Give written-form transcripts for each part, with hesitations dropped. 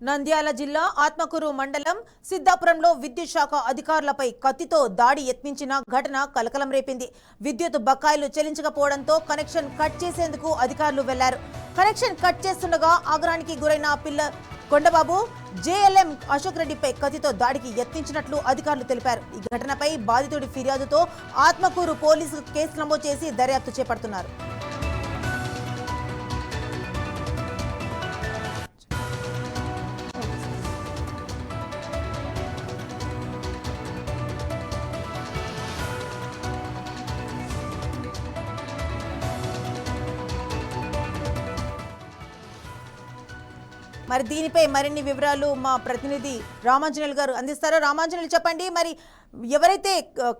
నంద్యాల జిల్లా ఆత్మకూరు మండలం సిద్ధాపురంలో విద్యుత్ శాఖ అధికారులపై కత్తితో దాడి యత్నించిన ఘటన కలకలం రేపింది. విద్యుత్ బకాయిలు చెల్లించకపోవడంతో కనెక్షన్ కట్ చేసేందుకు అధికారులు వెళ్లారు. కనెక్షన్ కట్ చేస్తుండగా ఆగ్రహానికి గురైన పిల్ల కొండబాబు జేఎల్ఎం అశోక్ రెడ్డిపై కత్తితో దాడికి యత్నించినట్లు అధికారులు తెలిపారు. ఈ ఘటనపై బాధితుడి ఫిర్యాదుతో ఆత్మకూరు పోలీసులు కేసు నమోదు చేసి దర్యాప్తు చేపడుతున్నారు. మరి దీనిపై మరిన్ని వివరాలు మా ప్రతినిధి రామాంజనేయులు గారు అందిస్తారు. రామాంజనేయులు చెప్పండి, మరి ఎవరైతే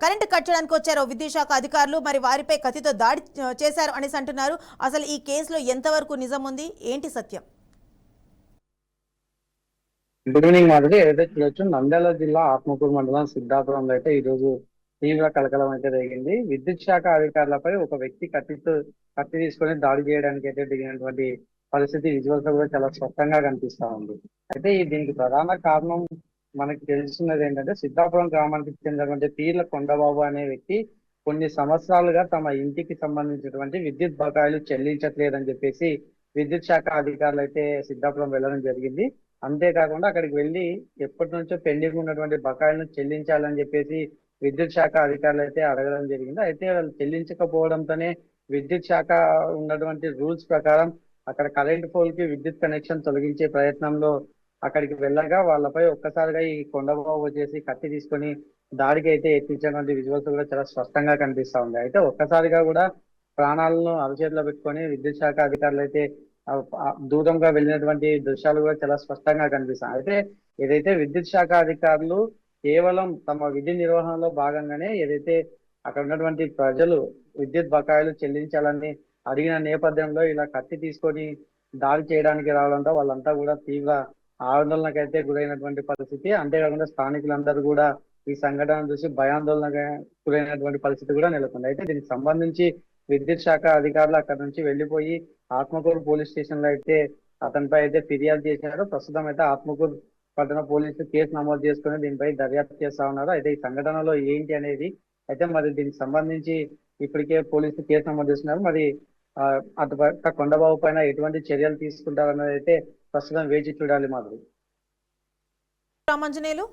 కరెంటు కట్ చేయడానికి వచ్చారో విద్యుత్ శాఖ అధికారులు మరి వారిపై కత్తితో దాడి చేశారు అనేసి అంటున్నారు. అసలు ఈ కేసులో ఎంతవరకు నిజం ఉంది, ఏంటి సత్యం? Good evening Madhavi. ఏదైతే చూడొచ్చు, నంద్యాల జిల్లా ఆత్మకూరు మండలం సిద్ధాపురంలో అయితే ఈ రోజు తీవ్ర కలకలం అయితే జరిగింది. విద్యుత్ శాఖ అధికారులపై ఒక వ్యక్తి కత్తి తీసుకొని దాడి చేయడానికి అయితే దిగినటువంటి పరిస్థితి విజువల్స్ కూడా చాలా స్పష్టంగా కనిపిస్తా ఉంది. అయితే దీనికి ప్రధాన కారణం మనకి తెలుస్తున్నది ఏంటంటే, సిద్ధాపురం గ్రామానికి చెందినటువంటి పీర్ల కొండబాబు అనే వ్యక్తి కొన్ని సంవత్సరాలుగా తమ ఇంటికి సంబంధించినటువంటి విద్యుత్ బకాయిలు చెల్లించట్లేదని చెప్పేసి విద్యుత్ శాఖ అధికారులు అయితే సిద్ధాపురం వెళ్ళడం జరిగింది. అంతేకాకుండా అక్కడికి వెళ్ళి ఎప్పటి నుంచో పెండింగ్ ఉన్నటువంటి బకాయిలను చెల్లించాలని చెప్పేసి విద్యుత్ శాఖ అధికారులు అయితే అడగడం జరిగింది. అయితే వాళ్ళు చెల్లించకపోవడంతోనే విద్యుత్ శాఖ ఉన్నటువంటి రూల్స్ ప్రకారం అక్కడ కరెంట్ పోల్ కి విద్యుత్ కనెక్షన్ తొలగించే ప్రయత్నంలో అక్కడికి వెళ్ళగా వాళ్ళపై ఒక్కసారిగా ఈ కొండబాబు వచ్చేసి కత్తి తీసుకొని దాడికి అయితే యత్నించినటువంటి విజువల్స్ కూడా చాలా స్పష్టంగా కనిపిస్తా ఉంది. అయితే ఒక్కసారిగా కూడా ప్రాణాలను అరచేతిలో పెట్టుకొని విద్యుత్ శాఖ అధికారులు అయితే దూరంగా వెళ్ళినటువంటి దృశ్యాలు కూడా చాలా స్పష్టంగా కనిపిస్తాయి. అయితే ఏదైతే విద్యుత్ శాఖ అధికారులు కేవలం తమ విధి నిర్వహణలో భాగంగానే ఏదైతే అక్కడ ఉన్నటువంటి ప్రజలు విద్యుత్ బకాయిలు చెల్లించాలని అడిగిన నేపథ్యంలో ఇలా కత్తి తీసుకొని దాడి చేయడానికి రావడంతో వాళ్ళంతా కూడా తీవ్ర ఆందోళనకైతే గురైనటువంటి పరిస్థితి. అంతేకాకుండా స్థానికులందరూ కూడా ఈ సంఘటన చూసి భయాందోళనగా గురైనటువంటి పరిస్థితి కూడా నెలకొంది. అయితే దీనికి సంబంధించి విద్యుత్ శాఖ అధికారులు అక్కడ నుంచి వెళ్లిపోయి ఆత్మకూరు పోలీస్ స్టేషన్ లో అయితే అతనిపై అయితే ఫిర్యాదు చేశారు. ప్రస్తుతం అయితే ఆత్మకూరు పట్టణ పోలీసులు కేసు నమోదు చేసుకుని దీనిపై దర్యాప్తు చేస్తా ఉన్నారు. అయితే ఈ సంఘటనలో ఏంటి అనేది అయితే మరి దీనికి సంబంధించి ఇప్పటికే పోలీసులు కేసు నమోదు చేస్తున్నారు. మరి అటుపక్క కొండబాబు పైన ఎటువంటి చర్యలు తీసుకుంటారన్నది అయితే ప్రస్తుతం వేచి చూడాలి మాధవి. రామాంజనేయులు.